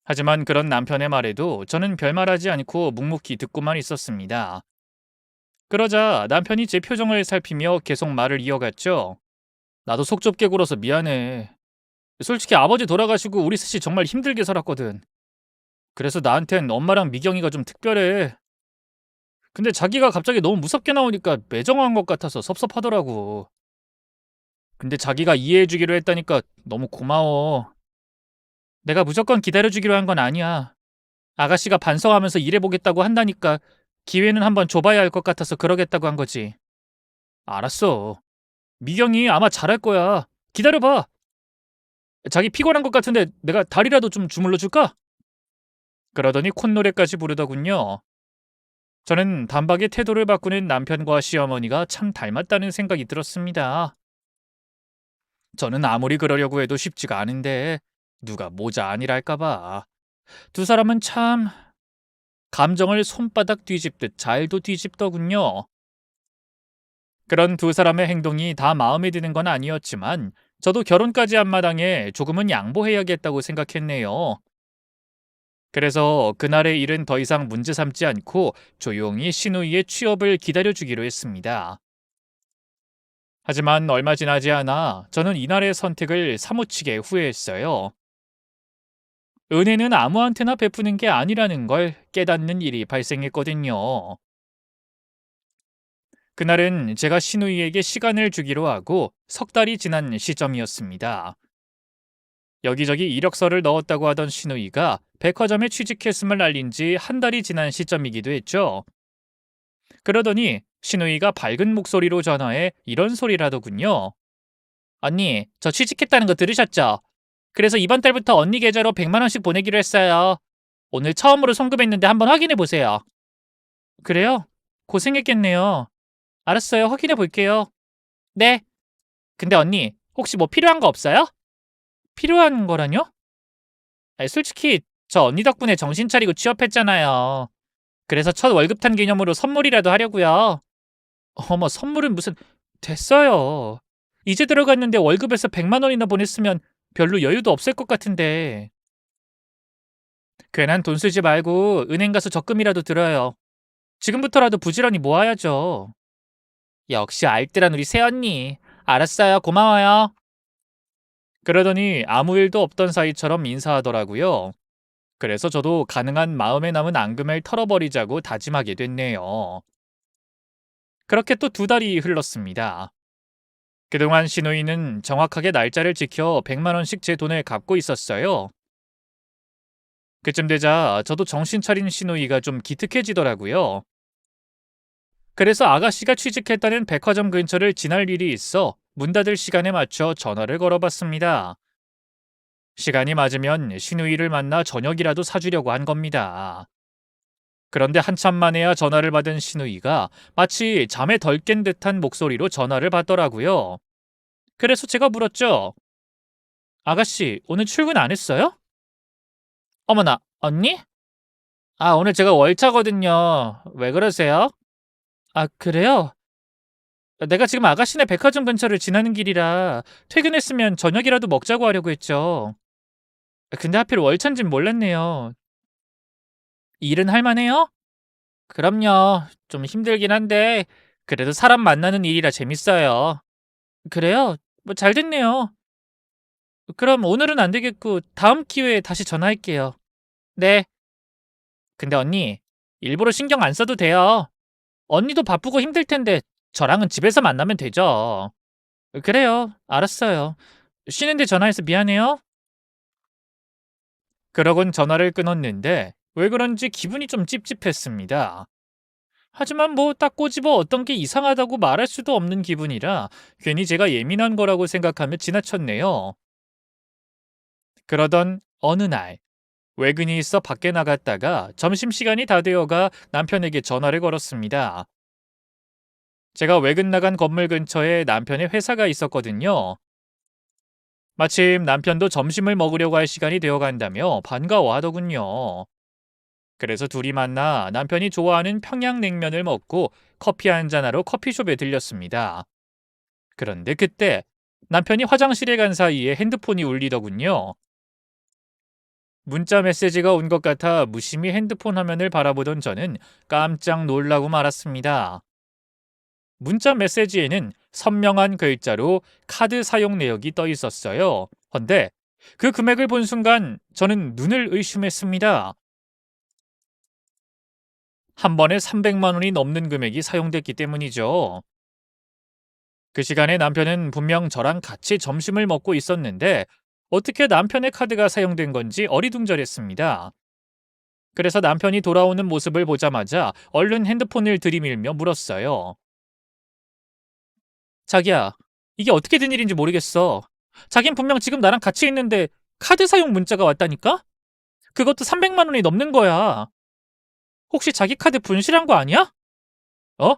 하지만 그런 남편의 말에도 저는 별말하지 않고 묵묵히 듣고만 있었습니다. 그러자 남편이 제 표정을 살피며 계속 말을 이어갔죠. 나도 속 좁게 굴어서 미안해. 솔직히 아버지 돌아가시고 우리 셋이 정말 힘들게 살았거든. 그래서 나한텐 엄마랑 미경이가 좀 특별해. 근데 자기가 갑자기 너무 무섭게 나오니까 매정한 것 같아서 섭섭하더라고. 근데 자기가 이해해주기로 했다니까 너무 고마워. 내가 무조건 기다려주기로 한 건 아니야. 아가씨가 반성하면서 일해보겠다고 한다니까 기회는 한번 줘봐야 할 것 같아서 그러겠다고 한 거지. 알았어. 미경이 아마 잘할 거야. 기다려봐. 자기 피곤한 것 같은데 내가 다리라도 좀 주물러 줄까? 그러더니 콧노래까지 부르더군요. 저는 단박에 태도를 바꾸는 남편과 시어머니가 참 닮았다는 생각이 들었습니다. 저는 아무리 그러려고 해도 쉽지가 않은데 누가 모자 아니랄까봐. 두 사람은 참 감정을 손바닥 뒤집듯 잘도 뒤집더군요. 그런 두 사람의 행동이 다 마음에 드는 건 아니었지만 저도 결혼까지 한 마당에 조금은 양보해야겠다고 생각했네요. 그래서 그날의 일은 더 이상 문제 삼지 않고 조용히 신우이의 취업을 기다려주기로 했습니다. 하지만 얼마 지나지 않아 저는 이날의 선택을 사무치게 후회했어요. 은혜는 아무한테나 베푸는 게 아니라는 걸 깨닫는 일이 발생했거든요. 그날은 제가 신우이에게 시간을 주기로 하고 석 달이 지난 시점이었습니다. 여기저기 이력서를 넣었다고 하던 신우이가 백화점에 취직했음을 알린 지 한 달이 지난 시점이기도 했죠. 그러더니 신우이가 밝은 목소리로 전화해 이런 소리를 하더군요. 언니, 저 취직했다는 거 들으셨죠? 그래서 이번 달부터 언니 계좌로 100만 원씩 보내기로 했어요. 오늘 처음으로 송금했는데 한번 확인해 보세요. 그래요? 고생했겠네요. 알았어요. 확인해 볼게요. 네. 근데 언니, 혹시 뭐 필요한 거 없어요? 필요한 거라뇨? 아니, 솔직히 저 언니 덕분에 정신 차리고 취업했잖아요. 그래서 첫 월급 탄 기념으로 선물이라도 하려고요. 어머, 선물은 무슨... 됐어요. 이제 들어갔는데 월급에서 100만 원이나 보냈으면 별로 여유도 없을 것 같은데. 괜한 돈 쓰지 말고 은행 가서 적금이라도 들어요. 지금부터라도 부지런히 모아야죠. 역시 알뜰한 우리 새언니. 알았어요. 고마워요. 그러더니 아무 일도 없던 사이처럼 인사하더라고요. 그래서 저도 가능한 마음에 남은 앙금을 털어버리자고 다짐하게 됐네요. 그렇게 또 두 달이 흘렀습니다. 그동안 신우이는 정확하게 날짜를 지켜 100만 원씩 제 돈을 갚고 있었어요. 그쯤 되자 저도 정신 차린 신우이가 좀 기특해지더라고요. 그래서 아가씨가 취직했다는 백화점 근처를 지날 일이 있어 문 닫을 시간에 맞춰 전화를 걸어봤습니다. 시간이 맞으면 신우이를 만나 저녁이라도 사주려고 한 겁니다. 그런데 한참 만에야 전화를 받은 신우이가 마치 잠에 덜 깬 듯한 목소리로 전화를 받더라고요. 그래서 제가 물었죠. 아가씨, 오늘 출근 안 했어요? 어머나, 언니? 아, 오늘 제가 월차거든요. 왜 그러세요? 아, 그래요? 내가 지금 아가씨네 백화점 근처를 지나는 길이라 퇴근했으면 저녁이라도 먹자고 하려고 했죠. 근데 하필 월차인진 몰랐네요. 일은 할만해요? 그럼요. 좀 힘들긴 한데 그래도 사람 만나는 일이라 재밌어요. 그래요? 뭐 잘 됐네요. 그럼 오늘은 안 되겠고 다음 기회에 다시 전화할게요. 네. 근데 언니, 일부러 신경 안 써도 돼요. 언니도 바쁘고 힘들 텐데 저랑은 집에서 만나면 되죠. 그래요. 알았어요. 쉬는데 전화해서 미안해요. 그러곤 전화를 끊었는데 왜 그런지 기분이 좀 찝찝했습니다. 하지만 뭐 딱 꼬집어 어떤 게 이상하다고 말할 수도 없는 기분이라 괜히 제가 예민한 거라고 생각하며 지나쳤네요. 그러던 어느 날 외근이 있어 밖에 나갔다가 점심시간이 다 되어가 남편에게 전화를 걸었습니다. 제가 외근 나간 건물 근처에 남편의 회사가 있었거든요. 마침 남편도 점심을 먹으려고 할 시간이 되어 간다며 반가워하더군요. 그래서 둘이 만나 남편이 좋아하는 평양냉면을 먹고 커피 한잔하러 커피숍에 들렸습니다. 그런데 그때 남편이 화장실에 간 사이에 핸드폰이 울리더군요. 문자 메시지가 온 것 같아 무심히 핸드폰 화면을 바라보던 저는 깜짝 놀라고 말았습니다. 문자 메시지에는 선명한 글자로 카드 사용 내역이 떠 있었어요. 헌데 그 금액을 본 순간 저는 눈을 의심했습니다. 한 번에 300만 원이 넘는 금액이 사용됐기 때문이죠. 그 시간에 남편은 분명 저랑 같이 점심을 먹고 있었는데 어떻게 남편의 카드가 사용된 건지 어리둥절했습니다. 그래서 남편이 돌아오는 모습을 보자마자 얼른 핸드폰을 들이밀며 물었어요. 자기야, 이게 어떻게 된 일인지 모르겠어. 자긴 분명 지금 나랑 같이 있는데 카드 사용 문자가 왔다니까? 그것도 300만 원이 넘는 거야. 혹시 자기 카드 분실한 거 아니야? 어?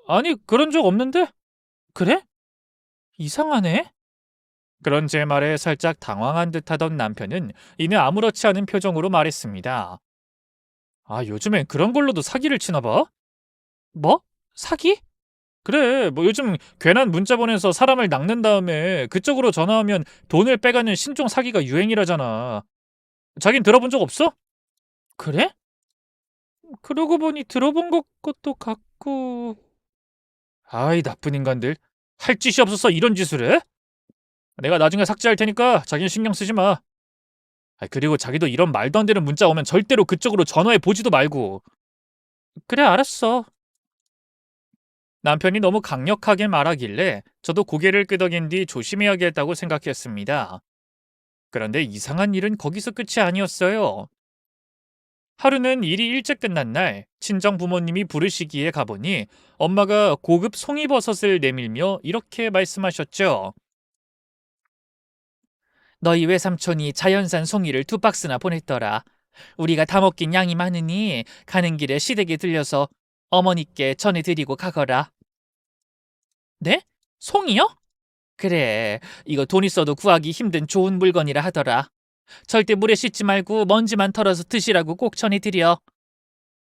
아니, 그런 적 없는데? 그래? 이상하네. 그런 제 말에 살짝 당황한 듯하던 남편은 이내 아무렇지 않은 표정으로 말했습니다. 아, 요즘엔 그런 걸로도 사기를 치나 봐? 뭐? 사기? 그래, 뭐 요즘 괜한 문자 보내서 사람을 낚는 다음에 그쪽으로 전화하면 돈을 빼가는 신종 사기가 유행이라잖아. 자긴 들어본 적 없어? 그래? 그러고 보니 들어본 것도 같고. 아이, 나쁜 인간들. 할 짓이 없어서 이런 짓을 해? 내가 나중에 삭제할 테니까 자긴 신경 쓰지 마. 그리고 자기도 이런 말도 안 되는 문자 오면 절대로 그쪽으로 전화해 보지도 말고. 그래, 알았어. 남편이 너무 강력하게 말하길래 저도 고개를 끄덕인 뒤 조심해야겠다고 생각했습니다. 그런데 이상한 일은 거기서 끝이 아니었어요. 하루는 일이 일찍 끝난 날 친정 부모님이 부르시기에 가보니 엄마가 고급 송이버섯을 내밀며 이렇게 말씀하셨죠. 너희 외삼촌이 자연산 송이를 2박스나 보냈더라. 우리가 다 먹긴 양이 많으니 가는 길에 시댁에 들려서 어머니께 전해드리고 가거라. 네? 송이요? 그래, 이거 돈 있어도 구하기 힘든 좋은 물건이라 하더라. 절대 물에 씻지 말고 먼지만 털어서 드시라고 꼭 전해드려.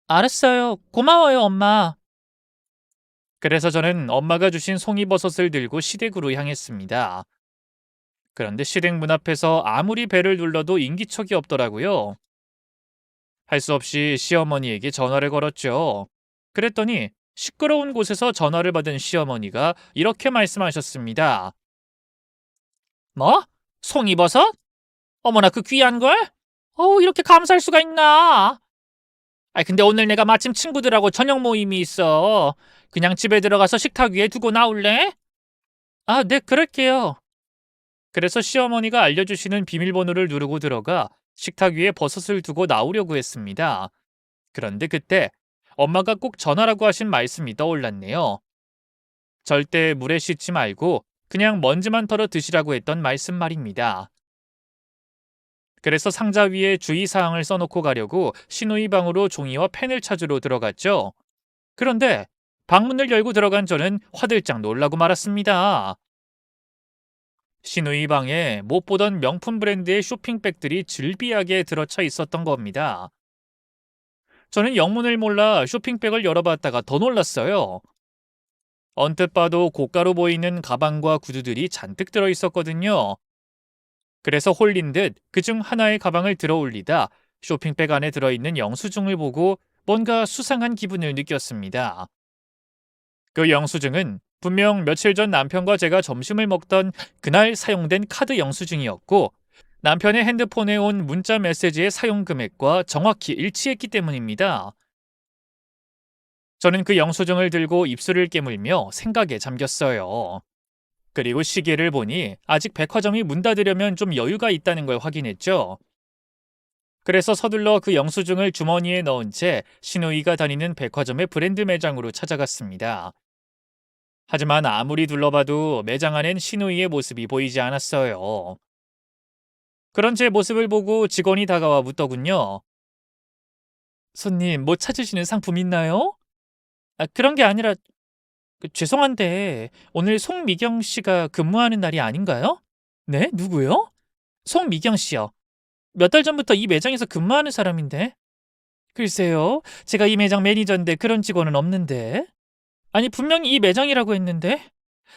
알았어요. 고마워요, 엄마. 그래서 저는 엄마가 주신 송이버섯을 들고 시댁으로 향했습니다. 그런데 시댁 문 앞에서 아무리 배를 눌러도 인기척이 없더라고요. 할 수 없이 시어머니에게 전화를 걸었죠. 그랬더니 시끄러운 곳에서 전화를 받은 시어머니가 이렇게 말씀하셨습니다. 뭐? 송이버섯? 어머나 그 귀한 걸? 어우, 이렇게 감사할 수가 있나? 근데 오늘 내가 마침 친구들하고 저녁 모임이 있어. 그냥 집에 들어가서 식탁 위에 두고 나올래? 아, 네, 그럴게요. 그래서 시어머니가 알려주시는 비밀번호를 누르고 들어가 식탁 위에 버섯을 두고 나오려고 했습니다. 그런데 그때 엄마가 꼭 전하라고 하신 말씀이 떠올랐네요. 절대 물에 씻지 말고 그냥 먼지만 털어 드시라고 했던 말씀 말입니다. 그래서 상자 위에 주의사항을 써놓고 가려고 시누이 방으로 종이와 펜을 찾으러 들어갔죠. 그런데 방문을 열고 들어간 저는 화들짝 놀라고 말았습니다. 시누이 방에 못 보던 명품 브랜드의 쇼핑백들이 즐비하게 들어차 있었던 겁니다. 저는 영문을 몰라 쇼핑백을 열어봤다가 더 놀랐어요. 언뜻 봐도 고가로 보이는 가방과 구두들이 잔뜩 들어있었거든요. 그래서 홀린 듯 그중 하나의 가방을 들어 올리다 쇼핑백 안에 들어있는 영수증을 보고 뭔가 수상한 기분을 느꼈습니다. 그 영수증은 분명 며칠 전 남편과 제가 점심을 먹던 그날 사용된 카드 영수증이었고 남편의 핸드폰에 온 문자 메시지의 사용 금액과 정확히 일치했기 때문입니다. 저는 그 영수증을 들고 입술을 깨물며 생각에 잠겼어요. 그리고 시계를 보니 아직 백화점이 문 닫으려면 좀 여유가 있다는 걸 확인했죠. 그래서 서둘러 그 영수증을 주머니에 넣은 채 신우이가 다니는 백화점의 브랜드 매장으로 찾아갔습니다. 하지만 아무리 둘러봐도 매장 안엔 신우이의 모습이 보이지 않았어요. 그런 제 모습을 보고 직원이 다가와 묻더군요. 손님, 뭐 찾으시는 상품 있나요? 그런 게 아니라 죄송한데 오늘 송미경 씨가 근무하는 날이 아닌가요? 네? 누구요? 송미경 씨요. 몇 달 전부터 이 매장에서 근무하는 사람인데. 글쎄요. 제가 이 매장 매니저인데 그런 직원은 없는데. 아니, 분명히 이 매장이라고 했는데.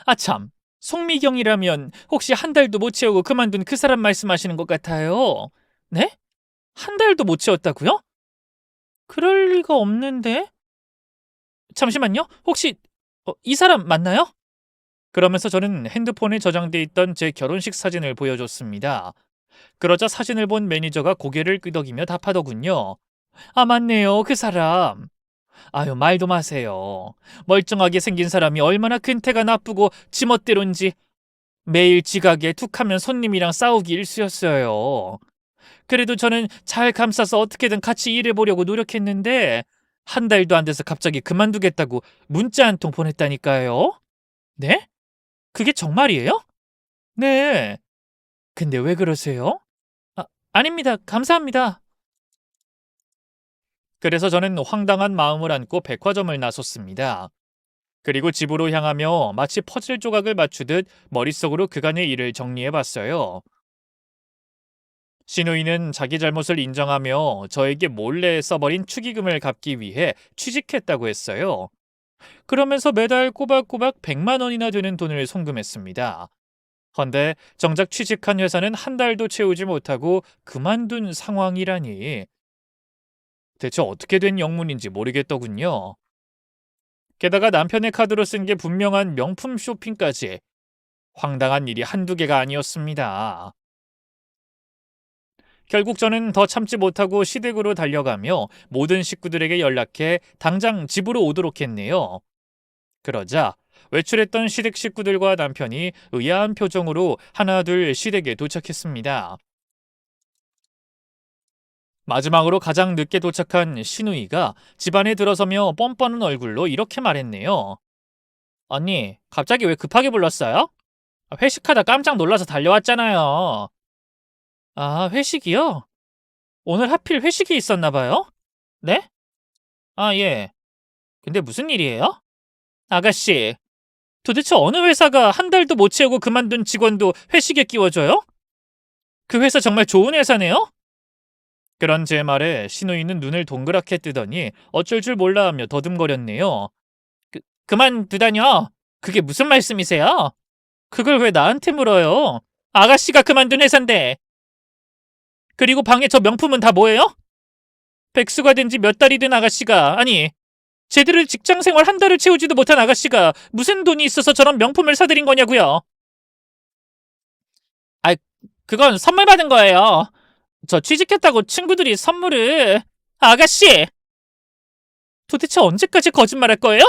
아 참. 송미경이라면 혹시 한 달도 못 채우고 그만둔 그 사람 말씀하시는 것 같아요. 네? 한 달도 못 채웠다고요? 그럴 리가 없는데. 잠시만요. 혹시 이 사람 맞나요? 그러면서 저는 핸드폰에 저장돼 있던 제 결혼식 사진을 보여줬습니다. 그러자 사진을 본 매니저가 고개를 끄덕이며 답하더군요. 아, 맞네요. 그 사람. 아유, 말도 마세요. 멀쩡하게 생긴 사람이 얼마나 근태가 나쁘고 지멋대로인지 매일 지각에 툭하면 손님이랑 싸우기 일쑤였어요. 그래도 저는 잘 감싸서 어떻게든 같이 일해보려고 노력했는데 한 달도 안 돼서 갑자기 그만두겠다고 문자 한 통 보냈다니까요. 네? 그게 정말이에요? 네. 근데 왜 그러세요? 아닙니다. 감사합니다. 그래서 저는 황당한 마음을 안고 백화점을 나섰습니다. 그리고 집으로 향하며 마치 퍼즐 조각을 맞추듯 머릿속으로 그간의 일을 정리해봤어요. 신우이는 자기 잘못을 인정하며 저에게 몰래 써버린 축의금을 갚기 위해 취직했다고 했어요. 그러면서 매달 꼬박꼬박 100만 원이나 되는 돈을 송금했습니다. 헌데 정작 취직한 회사는 한 달도 채우지 못하고 그만둔 상황이라니 대체 어떻게 된 영문인지 모르겠더군요. 게다가 남편의 카드로 쓴 게 분명한 명품 쇼핑까지 황당한 일이 한두 개가 아니었습니다. 결국 저는 더 참지 못하고 시댁으로 달려가며 모든 식구들에게 연락해 당장 집으로 오도록 했네요. 그러자 외출했던 시댁 식구들과 남편이 의아한 표정으로 하나둘 시댁에 도착했습니다. 마지막으로 가장 늦게 도착한 신우이가 집안에 들어서며 뻔뻔한 얼굴로 이렇게 말했네요. 언니, 갑자기 왜 급하게 불렀어요? 회식하다 깜짝 놀라서 달려왔잖아요. 아, 회식이요? 오늘 하필 회식이 있었나 봐요? 네? 아, 예. 근데 무슨 일이에요? 아가씨, 도대체 어느 회사가 한 달도 못 채우고 그만둔 직원도 회식에 끼워줘요? 그 회사 정말 좋은 회사네요? 그런 제 말에 신우이는 눈을 동그랗게 뜨더니 어쩔 줄 몰라 하며 더듬거렸네요. 그만두다뇨? 그게 무슨 말씀이세요? 그걸 왜 나한테 물어요? 아가씨가 그만둔 회사인데. 그리고 방에 저 명품은 다 뭐예요? 백수가 된 지 몇 달이 된 아가씨가, 아니, 제대로 직장 생활 한 달을 채우지도 못한 아가씨가 무슨 돈이 있어서 저런 명품을 사들인 거냐고요? 아, 그건 선물 받은 거예요. 저 취직했다고 친구들이 선물을. 아가씨! 도대체 언제까지 거짓말할 거예요?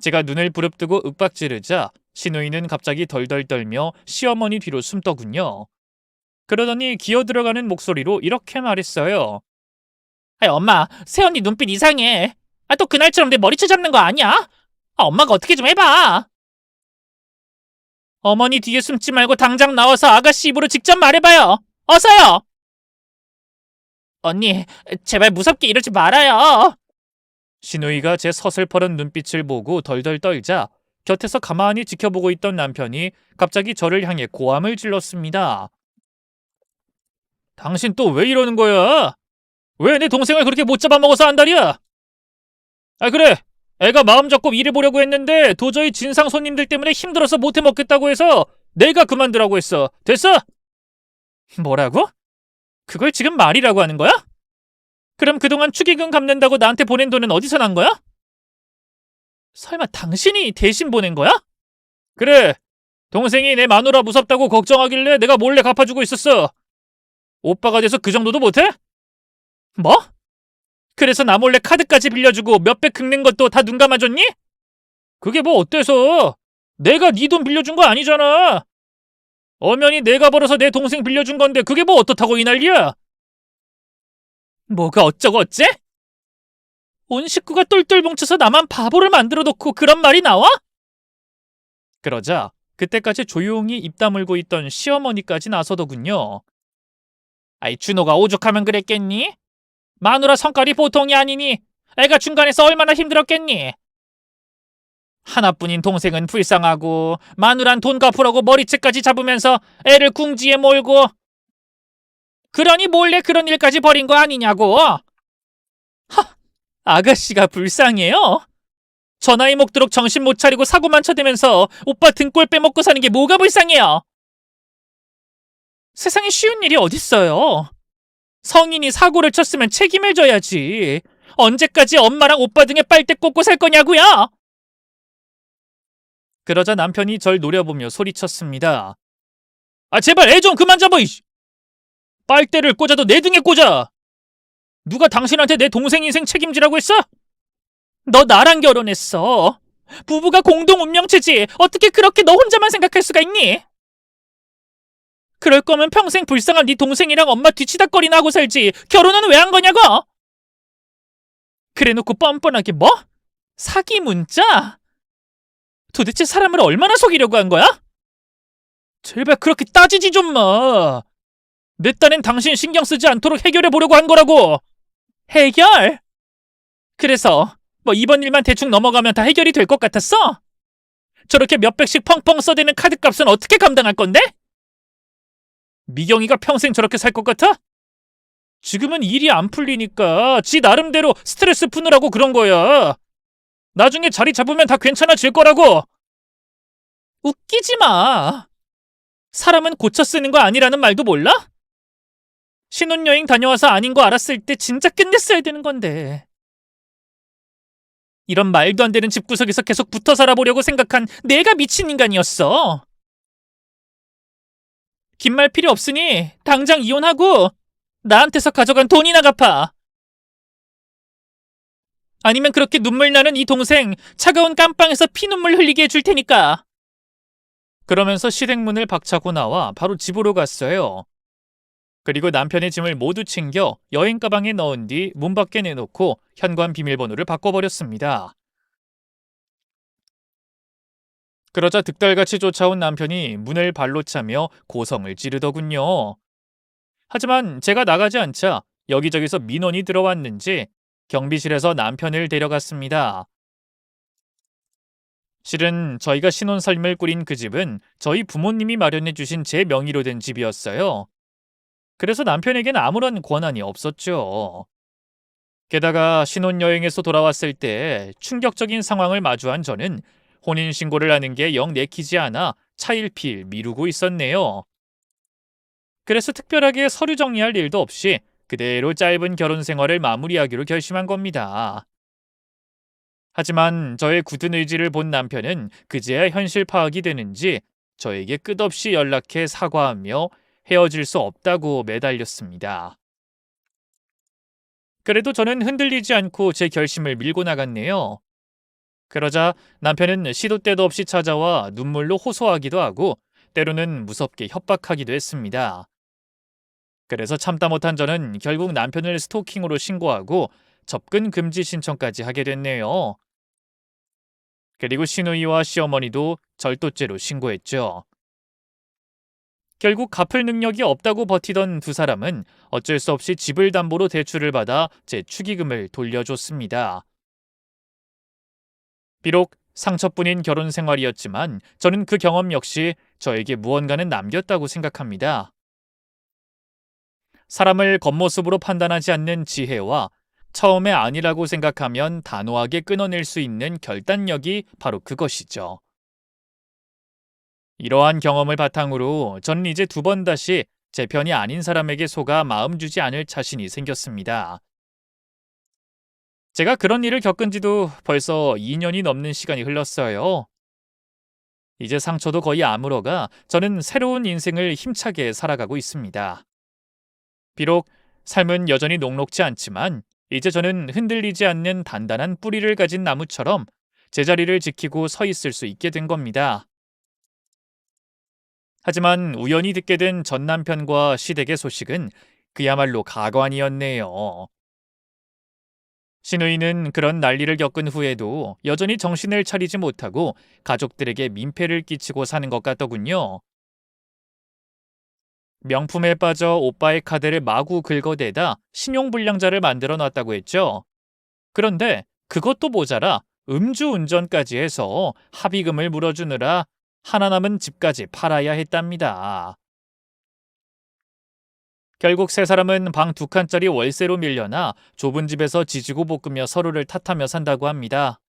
제가 눈을 부릅뜨고 윽박지르자 신우이는 갑자기 덜덜 떨며 시어머니 뒤로 숨더군요. 그러더니 기어 들어가는 목소리로 이렇게 말했어요. 엄마, 새언니 눈빛 이상해. 또 그날처럼 내 머리채 잡는 거 아니야? 엄마가 어떻게 좀 해봐. 어머니 뒤에 숨지 말고 당장 나와서 아가씨 입으로 직접 말해봐요. 어서요. 언니, 제발 무섭게 이러지 말아요. 신우이가 제 서슬퍼런 눈빛을 보고 덜덜 떨자 곁에서 가만히 지켜보고 있던 남편이 갑자기 저를 향해 고함을 질렀습니다. 당신 또 왜 이러는 거야? 왜 내 동생을 그렇게 못 잡아먹어서 안달이야? 그래. 애가 마음 잡고 일해보려고 했는데 도저히 진상 손님들 때문에 힘들어서 못해 먹겠다고 해서 내가 그만두라고 했어. 됐어? 뭐라고? 그걸 지금 말이라고 하는 거야? 그럼 그동안 축의금 갚는다고 나한테 보낸 돈은 어디서 난 거야? 설마 당신이 대신 보낸 거야? 그래. 동생이 내 마누라 무섭다고 걱정하길래 내가 몰래 갚아주고 있었어. 오빠가 돼서 그 정도도 못해? 뭐? 그래서 나 몰래 카드까지 빌려주고 몇백 긁는 것도 다 눈 감아줬니? 그게 뭐 어때서? 내가 네 돈 빌려준 거 아니잖아. 엄연히 내가 벌어서 내 동생 빌려준 건데 그게 뭐 어떻다고 이 난리야? 뭐가 어쩌고 어째? 온 식구가 똘똘 뭉쳐서 나만 바보를 만들어 놓고 그런 말이 나와? 그러자 그때까지 조용히 입 다물고 있던 시어머니까지 나서더군요. 아이 준호가 오죽하면 그랬겠니? 마누라 성깔이 보통이 아니니 애가 중간에서 얼마나 힘들었겠니? 하나뿐인 동생은 불쌍하고 마누란 돈 갚으라고 머리채까지 잡으면서 애를 궁지에 몰고 그러니 몰래 그런 일까지 벌인 거 아니냐고. 아가씨가 불쌍해요? 저 나이 먹도록 정신 못 차리고 사고만 쳐대면서 오빠 등골 빼먹고 사는 게 뭐가 불쌍해요? 세상에 쉬운 일이 어딨어요. 성인이 사고를 쳤으면 책임을 져야지. 언제까지 엄마랑 오빠 등에 빨대 꽂고 살 거냐고요? 그러자 남편이 절 노려보며 소리쳤습니다. 아 제발 애 좀 그만 잡아. 빨대를 꽂아도 내 등에 꽂아. 누가 당신한테 내 동생 인생 책임지라고 했어? 너 나랑 결혼했어. 부부가 공동 운명체지. 어떻게 그렇게 너 혼자만 생각할 수가 있니? 그럴 거면 평생 불쌍한 네 동생이랑 엄마 뒤치다꺼리나 하고 살지. 결혼은 왜 한 거냐고? 그래놓고 뻔뻔하게 뭐? 사기 문자? 도대체 사람을 얼마나 속이려고 한 거야? 제발 그렇게 따지지 좀 마. 내 딴엔 당신 신경 쓰지 않도록 해결해 보려고 한 거라고. 해결? 그래서 뭐 이번 일만 대충 넘어가면 다 해결이 될 것 같았어? 저렇게 몇백씩 펑펑 써대는 카드값은 어떻게 감당할 건데? 미경이가 평생 저렇게 살 것 같아? 지금은 일이 안 풀리니까 지 나름대로 스트레스 푸느라고 그런 거야. 나중에 자리 잡으면 다 괜찮아질 거라고. 웃기지 마. 사람은 고쳐 쓰는 거 아니라는 말도 몰라? 신혼여행 다녀와서 아닌 거 알았을 때 진짜 끝냈어야 되는 건데. 이런 말도 안 되는 집구석에서 계속 붙어 살아보려고 생각한 내가 미친 인간이었어. 긴 말 필요 없으니 당장 이혼하고 나한테서 가져간 돈이나 갚아. 아니면 그렇게 눈물 나는 이 동생 차가운 깜빵에서 피눈물 흘리게 해줄 테니까. 그러면서 실행문을 박차고 나와 바로 집으로 갔어요. 그리고 남편의 짐을 모두 챙겨 여행 가방에 넣은 뒤 문 밖에 내놓고 현관 비밀번호를 바꿔버렸습니다. 그러자 득달같이 쫓아온 남편이 문을 발로 차며 고성을 지르더군요. 하지만 제가 나가지 않자 여기저기서 민원이 들어왔는지 경비실에서 남편을 데려갔습니다. 실은 저희가 신혼살림을 꾸린 그 집은 저희 부모님이 마련해 주신 제 명의로 된 집이었어요. 그래서 남편에겐 아무런 권한이 없었죠. 게다가 신혼여행에서 돌아왔을 때 충격적인 상황을 마주한 저는 혼인신고를 하는 게 영 내키지 않아 차일피일 미루고 있었네요. 그래서 특별하게 서류 정리할 일도 없이 그대로 짧은 결혼 생활을 마무리하기로 결심한 겁니다. 하지만 저의 굳은 의지를 본 남편은 그제야 현실 파악이 되는지 저에게 끝없이 연락해 사과하며 헤어질 수 없다고 매달렸습니다. 그래도 저는 흔들리지 않고 제 결심을 밀고 나갔네요. 그러자 남편은 시도 때도 없이 찾아와 눈물로 호소하기도 하고 때로는 무섭게 협박하기도 했습니다. 그래서 참다 못한 저는 결국 남편을 스토킹으로 신고하고 접근 금지 신청까지 하게 됐네요. 그리고 시누이와 시어머니도 절도죄로 신고했죠. 결국 갚을 능력이 없다고 버티던 두 사람은 어쩔 수 없이 집을 담보로 대출을 받아 제 축의금을 돌려줬습니다. 비록 상처뿐인 결혼 생활이었지만 저는 그 경험 역시 저에게 무언가는 남겼다고 생각합니다. 사람을 겉모습으로 판단하지 않는 지혜와 처음에 아니라고 생각하면 단호하게 끊어낼 수 있는 결단력이 바로 그것이죠. 이러한 경험을 바탕으로 저는 이제 두 번 다시 제 편이 아닌 사람에게 속아 마음 주지 않을 자신이 생겼습니다. 제가 그런 일을 겪은 지도 벌써 2년이 넘는 시간이 흘렀어요. 이제 상처도 거의 아물어가 저는 새로운 인생을 힘차게 살아가고 있습니다. 비록 삶은 여전히 녹록지 않지만 이제 저는 흔들리지 않는 단단한 뿌리를 가진 나무처럼 제자리를 지키고 서 있을 수 있게 된 겁니다. 하지만 우연히 듣게 된 전 남편과 시댁의 소식은 그야말로 가관이었네요. 신우이는 그런 난리를 겪은 후에도 여전히 정신을 차리지 못하고 가족들에게 민폐를 끼치고 사는 것 같더군요. 명품에 빠져 오빠의 카드를 마구 긁어대다 신용불량자를 만들어 놨다고 했죠. 그런데 그것도 모자라 음주운전까지 해서 합의금을 물어주느라 하나 남은 집까지 팔아야 했답니다. 결국 세 사람은 방 두 칸짜리 월세로 밀려나 좁은 집에서 지지고 볶으며 서로를 탓하며 산다고 합니다.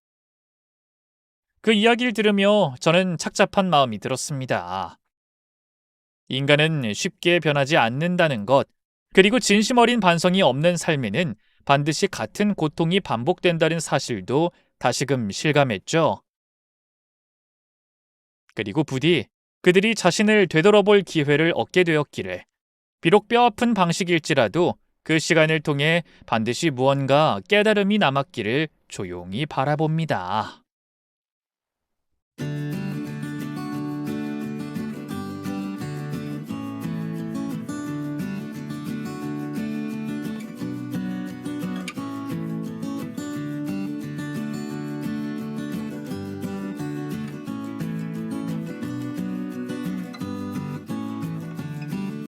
그 이야기를 들으며 저는 착잡한 마음이 들었습니다. 인간은 쉽게 변하지 않는다는 것, 그리고 진심 어린 반성이 없는 삶에는 반드시 같은 고통이 반복된다는 사실도 다시금 실감했죠. 그리고 부디 그들이 자신을 되돌아볼 기회를 얻게 되었기를, 비록 뼈아픈 방식일지라도 그 시간을 통해 반드시 무언가 깨달음이 남았기를 조용히 바라봅니다.